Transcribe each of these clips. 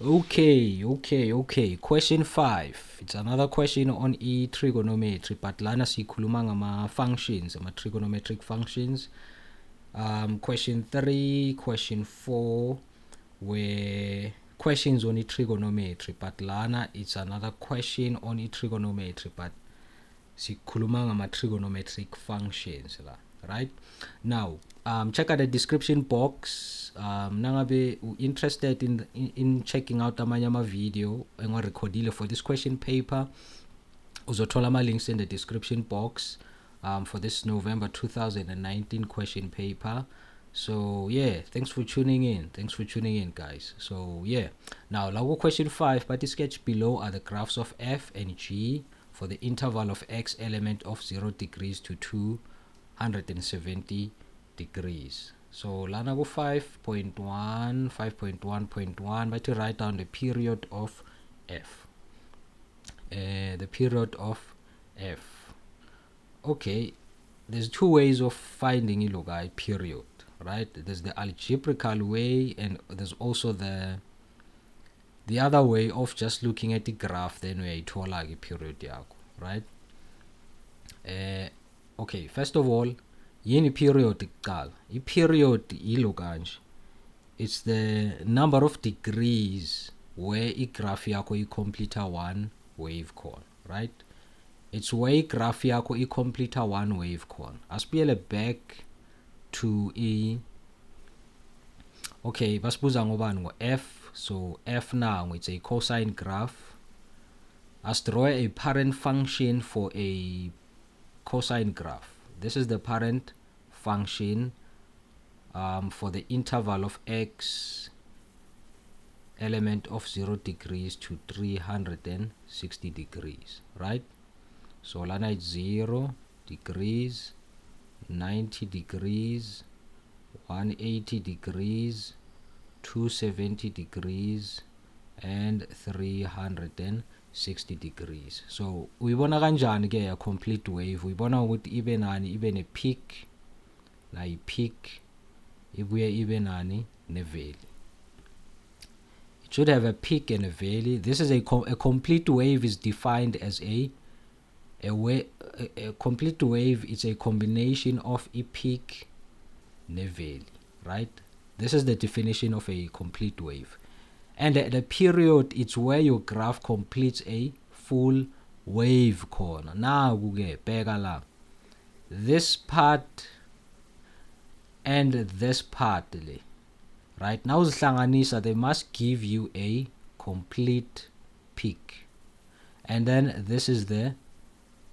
Okay. Question 5. It's another question on trigonometry, but lana sikhuluma ngama functions, ama trigonometric functions. Question 3, question 4 were questions on trigonometry, but lana it's another question on trigonometry, but sikhuluma ngama trigonometric functions la, right? Now, check out the description box. Nangabe interested in checking out amanye ama video engiwarecordile for this question paper, uzothola ama links in the description box for this November 2019 question paper. So yeah, thanks for tuning in guys. So yeah, now lago question 5, but the sketch below are the graphs of f and g for the interval of x element of 0 degrees to 270 degrees. So lana go 5.1, but to write down the period of f. Okay, there's two ways of finding a period, right? There's the algebraical way, and there's also the other way of just looking at the graph, then we like a period yakho, right? Okay, first of all, yini period kuqala? I-period yilo kanje. It's the number of degrees where i-graph yakho i-complete one wave khona, right? It's where i-graph yakho i-complete one wave khona. Asibuyele back to okay, basibuza ngobani ngo-f. So f now, it's a cosine graph. Let's draw a parent function for a cosine graph. This is the parent function for the interval of x element of 0 degrees to 360 degrees, right? So lana it's 0 degrees, 90 degrees, 180 degrees, 270 degrees, and 360 degrees. So uyibona kanjani ke a complete wave? Uyibona ukuthi ibe nani, ibe ne peak, na i-peak ibuye ibe nani, ne valley. It should have a peak and a valley. This is a complete wave is defined as a complete wave. It's a combination of a peak ne valley, right? This is the definition of a complete wave. And the period, it's where your graph completes a full wave corner. Now kuke bheka la, this part and this part le, right? Now uzihlanganisa, they must give you a complete peak, and then this is the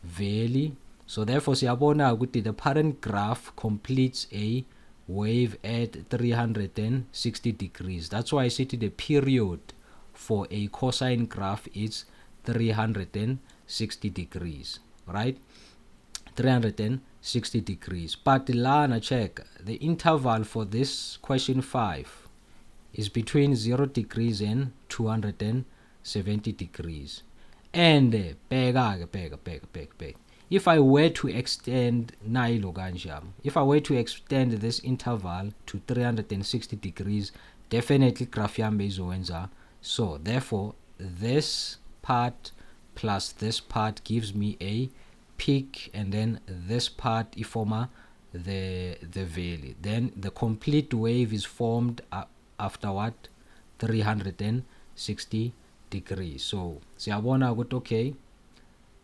valley. So therefore siyabona ukuthi the parent graph completes a wave at 360 degrees. That's why I said the period for a cosine graph is 360 degrees, right? 360 degrees. But lana check, the interval for this question 5 is between 0 degrees and 270 degrees. And bheka. If I were to extend if I were to extend this interval to 360 degrees, definitely graph yami izowenza. So therefore this part plus this part gives me a peak, and then this part ifoma the valley. Then the complete wave is formed after what? 360 degrees. So siyabona ukuthi okay,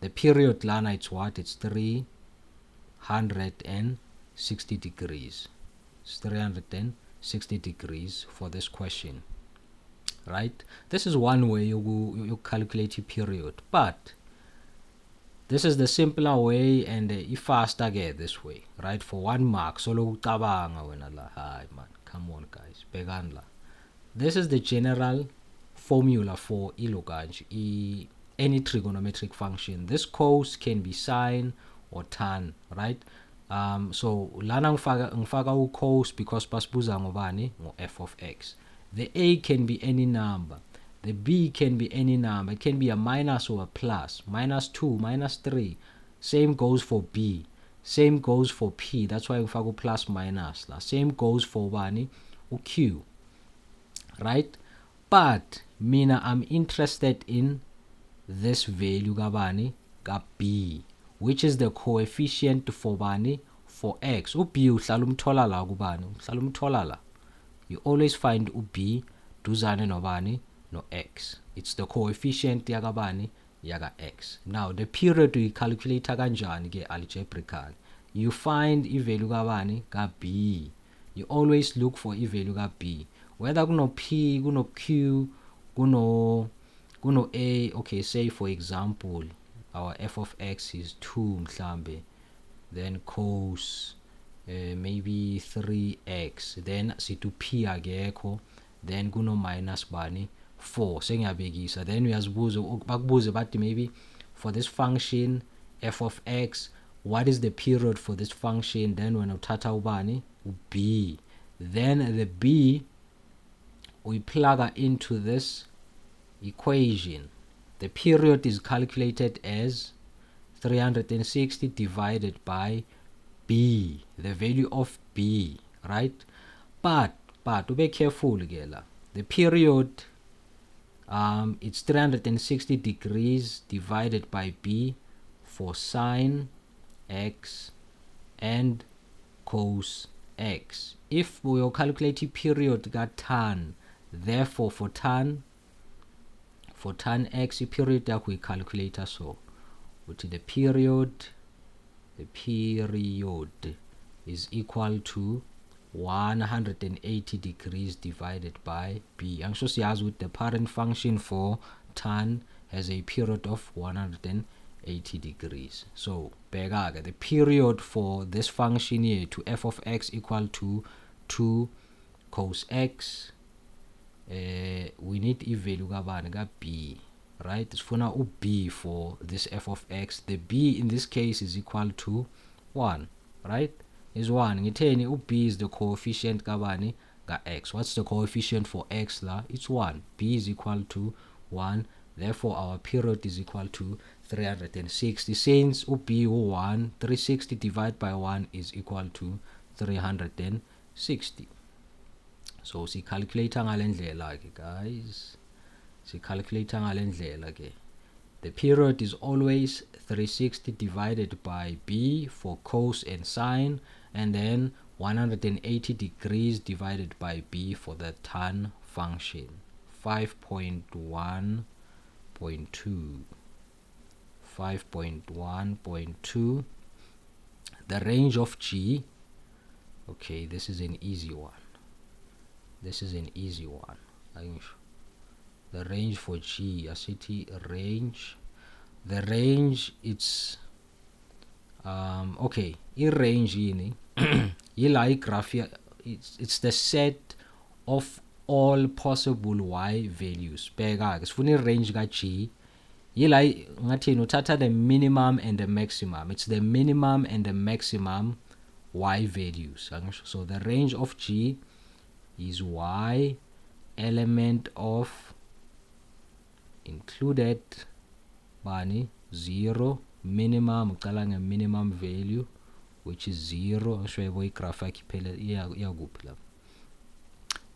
the period lana it's what? It's 360 degrees. It's 360 degrees for this question, right? This is one way you calculate your period, but this is the simpler way and faster get this way, right? For 1 mark, solo ucabanga wena la. Hi man, come on guys, began la. This is the general formula for any trigonometric function. This cos can be sine or tan, right? So lana ngifaka u-cos because basibuza ngobani, f of x. The a can be any number, the b can be any number. It can be a minus or a plus, -2, -3. Same goes for b, same goes for p. That's why ngifaka plus minus la. Same goes for bani, q, right? but mina I'm interested in this value kabani ka b, which is the coefficient for bani, for x. U-b uhlala umthola la kubani, uhlala umthola la. You always find u-b duzane nobani, no x. It's the coefficient yakabani, yaka x. Now the period uyicalculate kanjani ke algebraically. You find i-value kabani ka b. You always look for i-value ka b. Whether kuno p, kuno q, kuno a, okay, say for example our f of x is 2 mhlambe, then cos maybe 3x, then situ p akekho, then kuno minus bani 4 sengiyabekisa. Then uyazibuza bakubuze bathi maybe for this function f of x, what is the period for this function? Then when uthatha ubani b, then the b we plug into this equation. The period is calculated as 360 divided by b, the value of b, right? But be careful again. The period it's 360 degrees divided by b for sine x and cos x. If we will calculate the period got tan, therefore for tan x period that we calculate so, which the period is equal to 180 degrees divided by b. I'm sure siyazi with the parent function for tan has a period of 180 degrees. So bheka, the period for this function here to f of x equal to 2 cos x, we need i-value kabani ka b, right? Sifuna u-b for this f of x. The b in this case is equal to 1, right? Is 1. Ngitheni u-b is the coefficient kabani ka x. What's the coefficient for x la? It's 1. b is equal to 1. Therefore our period is equal to 360. Since u-b u-1, 360 divided by 1 is equal to 360. So si calculate ngalendlela ke guys. Si calculate ngalendlela ke. The period is always 360 divided by b for cos and sine, and then 180 degrees divided by b for the tan function. 5.1.2 5.1.2 the range of g. Okay, this is an easy one. The range for g, city range, the range, it's okay, range yini yila graph here, it's the set of all possible y values. Bheka ke sifuna range ka g, yila ngathi uthatha the minimum and the maximum. It's the minimum and the maximum y values. So the range of g is y element of included bani 0, minimum uqala nge minimum value which is 0. Ngisho boy graph akiphela iyakuphi lapha.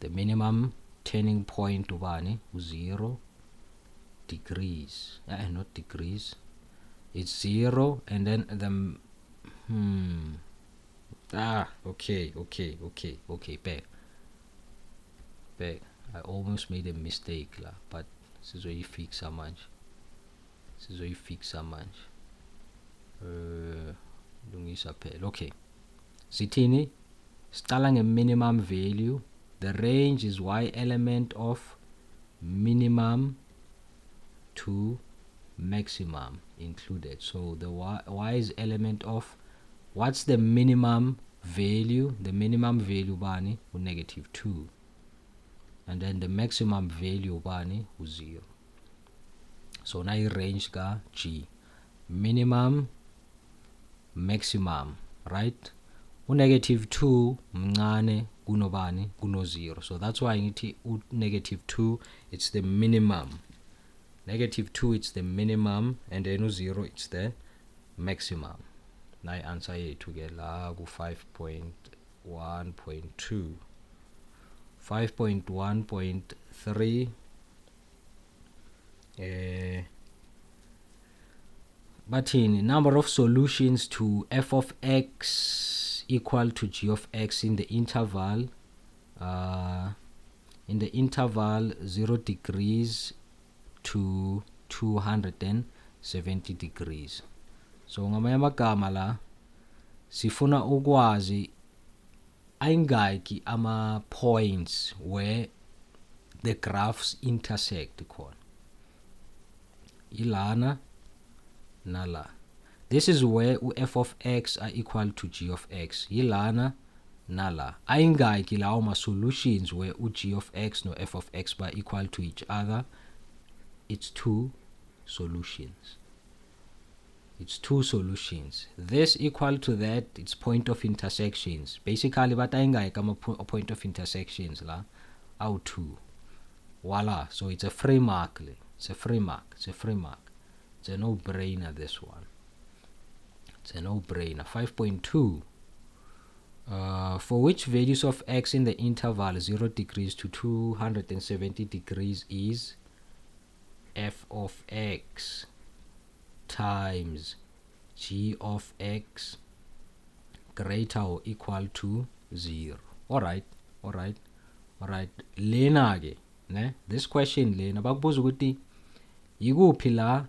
The minimum turning point ubani 0 degrees, not degrees, it's 0, and then the okay, back. I almost made a mistake la, but sizoyifix manje. Lungisa phela. Okay, sithini siqala nge minimum value. The range is y element of minimum to maximum included. So the y is element of, what's the minimum value? The minimum value bani negative 2, and then the maximum value bani 0. So now range ka g, minimum, maximum, right? Negative 2 mncane kunobani kuno 0. So that's why ngithi negative 2 it's the minimum. Negative 2 it's the minimum, and then 0 it's the maximum. Now answer yethu ke la ku 5.1.2. 5.1.3 bathini number of solutions to f of x equal to g of x in the interval 0 degrees to 270 degrees. So ngamanye amagama la sifuna ukwazi ayingaki ama points where the graphs intersect khona. Ilana nala. This is where f of x are equal to g of x. Ilana nala. Ayingaki lawo ma solutions where g of x no f of x are equal to each other. It's two solutions. It's two solutions. This equal to that, it's point of intersections. Basically, but ayingaki ama point of intersections la out two. Voila. So it's a free mark. It's a free mark. It's a free mark. It's a no-brainer, this one. It's a no-brainer. 5.2. For which values of x in the interval 0 degrees to 270 degrees is f of x times g of x greater or equal to 0. Alright. Lena ke, ne? This question lena bakubuza ukuthi yikuphi la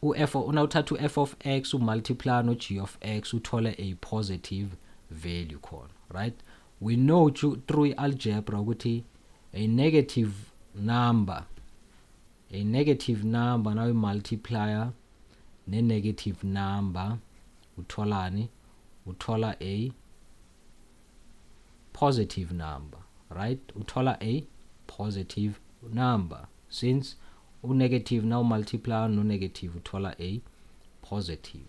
unawuthatha f of x multiply no g of x uthole a positive value khona, right? We know through algebra ukuthi a negative number now you multiplier ne negative number utholani, uthola a positive number, right? Uthola a positive number. Since negative now multiply no negative uthola a positive.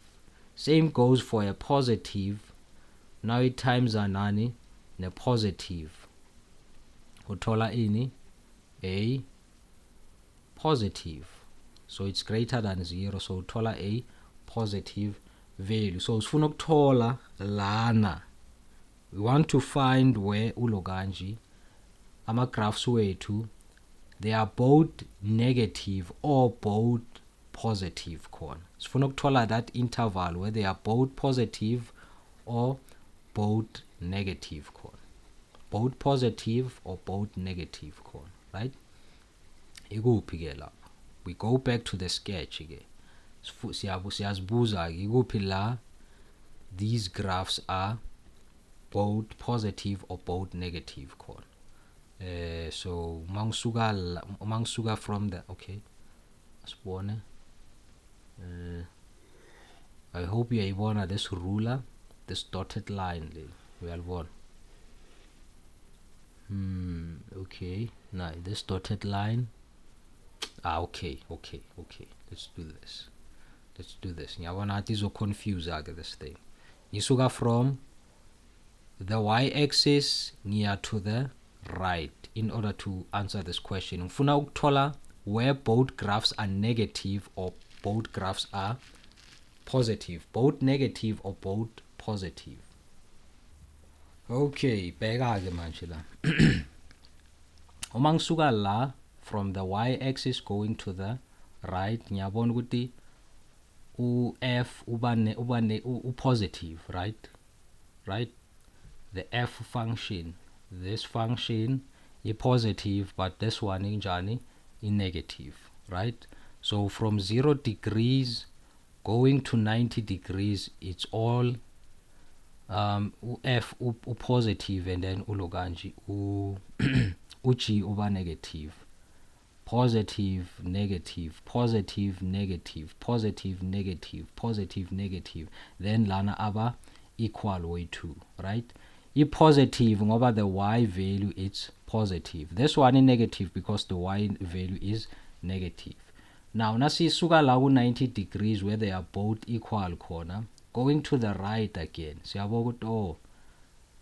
Same goes for a positive. Now it times anani ne positive uthola ini a positive. So it's greater than 0, so uthola a positive value. So sifuna ukuthola lana, we want to find where uloganji ama graphs wethu they are both negative or both positive khona. Sifuna ukuthola that interval where they are both positive or both negative khona. Both positive or both negative khona, right? Ikuphi ke lapha? We go back to the sketch again. Siyazibuza ke ikuphi la these graphs are both positive or both negative khona. So mangisuka from the okay asibone I hope uyayibona this ruler, this dotted line le uyalibona. Okay, now this dotted line. Okay, let's do this. Ngiyabona ngathi izoconfuse ke this thing. Ngisuka from the y-axis near to the right in order to answer this question. Ngifuna ukuthola where both graphs are negative or both graphs are positive. Both negative or both positive. Okay, bheka ke manje la. Uma ngisuka la from the y-axis going to the right, ngiyabona ukuthi f ubane positive, right? The f function, this function is positive, but this one injani is negative, right? So from 0 degrees going to 90 degrees, it's all f positive, and then uloganji uchi uba negative. Positive, negative, positive, negative, positive, negative, positive, negative. Then lana aba equal way 2, right? I positive ngoba the y value is positive. This one is negative because the y value is negative. Now nasisuka la ku 90 degrees where they are both equal khona, going to the right again. Siyabona ukuthi oh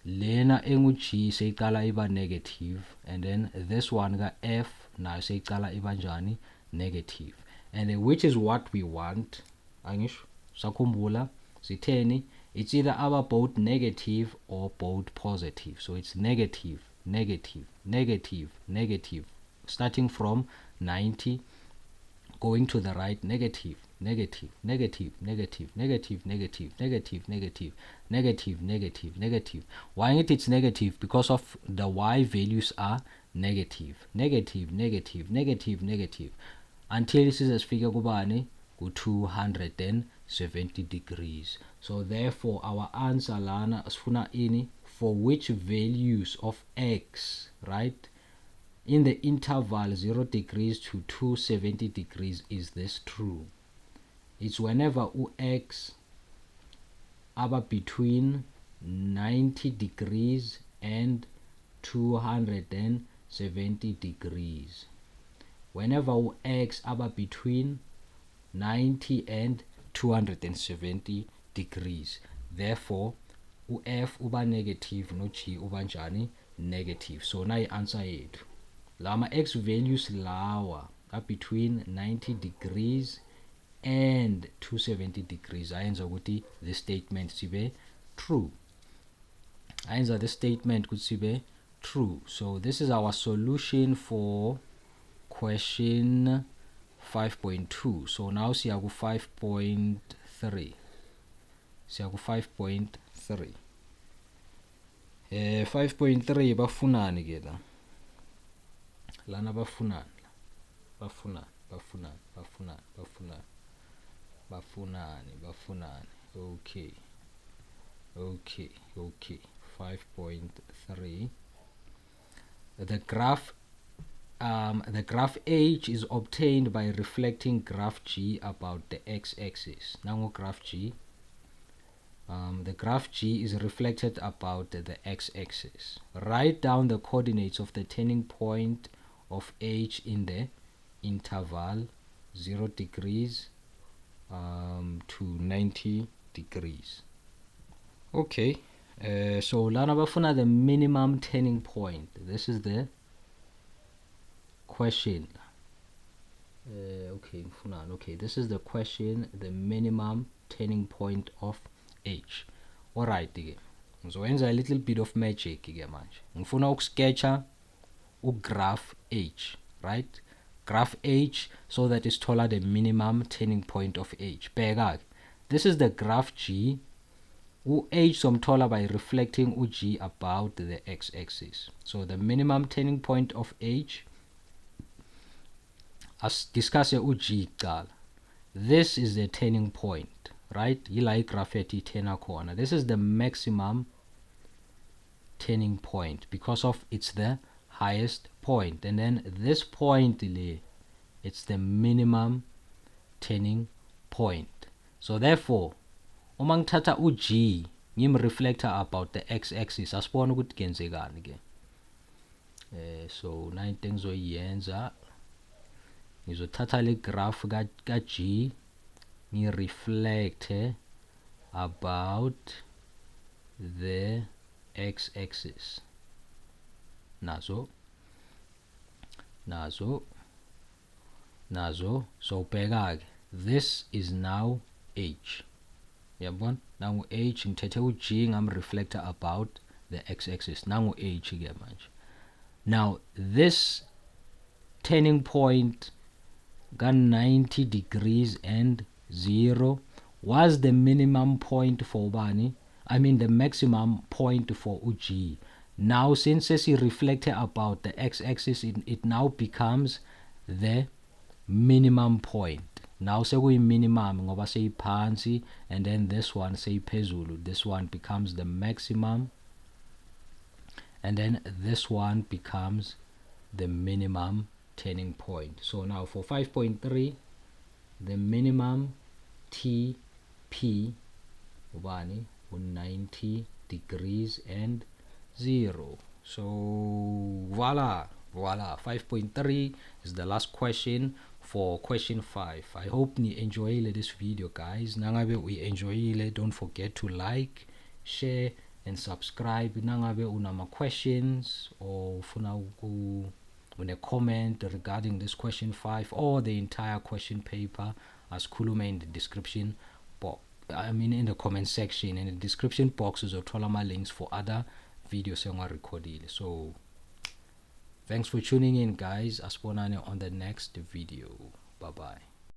lena engu g seyiqala iba negative, and then this one ka f nayo seyiqala iba njani negative, and which is what we want. Angisho sakhumbula sitheni, it's either our both negative or both positive. So it's negative, negative, negative, negative, starting from 90 going to the right, negative, negative, negative, negative, negative, negative, negative, negative, negative, negative, negative. Why it's negative? Because of the y values are negative, negative, negative, negative, negative, until sizesifika kubani ku 270 degrees. So therefore our answer lana asifuna ini, for which values of x, right, in the interval 0 degrees to 270 degrees is this true? It's whenever x aba between 90 degrees and 270 degrees. Whenever x aba between 90 and 270 degrees. Therefore f uba negative no g uba njani negative. So na i-answer yethu lama x values lawa are between 90 degrees and 270 degrees. Ayenza ukuthi this statement sibe true. Ayenza this statement ukuthi sibe true. So this is our solution for question 5.2. So now siya ku 5.3. Siya ku 5.3. 5.3 bafunani ke la. Lana bafunani. Okay. 5.3. The graph H is obtained by reflecting graph G about the x-axis. Now graph G. The graph G is reflected about the x-axis. Write down the coordinates of the turning point of H in the interval 0 degrees to 90 degrees. Okay, so lana bafuna the minimum turning point. This is the question. Okay, this is the question, the minimum turning point of H. Alright, so a little bit of magic manje. Ngifuna ukusketcha graph H, right? Graph H so that is taller the minimum turning point of H. Bheka, this is the graph G. H somthola by reflecting G about the x-axis. So the minimum turning point of H, as discuss G qala. This is the turning point, right? Yila graph ethi turner corner. This is the maximum turning point because of it's the highest point, and then this point it's the minimum turning point. So therefore uma ngithatha G ngimreflector about the x-axis, asibona ukuthi kenzekani ke. So na into engizoyenza ngizothatha le graph ka G ngireflecte about the x-axis. Nazo. So bheka, this is now H. Yabona? Now H ngithethe G ngam-reflector about the x-axis. Now H ke manje. Now this turning point ka 90 degrees and 0 was the minimum point for bani. I mean the maximum point for G. Now since he reflected about the x-axis, it now becomes the minimum point. Now sekuyi minimum ngoba seyiphansi, and then this one seyiphezulu. This one becomes the maximum, and then this one becomes the minimum turning point. So now for 5.3, the minimum TP ubani 90 degrees and 0. So voila, 5.3 is the last question for question 5. I hope you enjoyed this video, guys. Nangabe we enjoyed, don't forget to like, share and subscribe. Nangabe unama questions or funa a comment regarding this question 5 or the entire question paper, as khulume in the description box. I mean in the comment section, in the description boxes or tolama links for other videos I recorded. So thanks for tuning in, guys. Asibonane on the next video. Bye bye.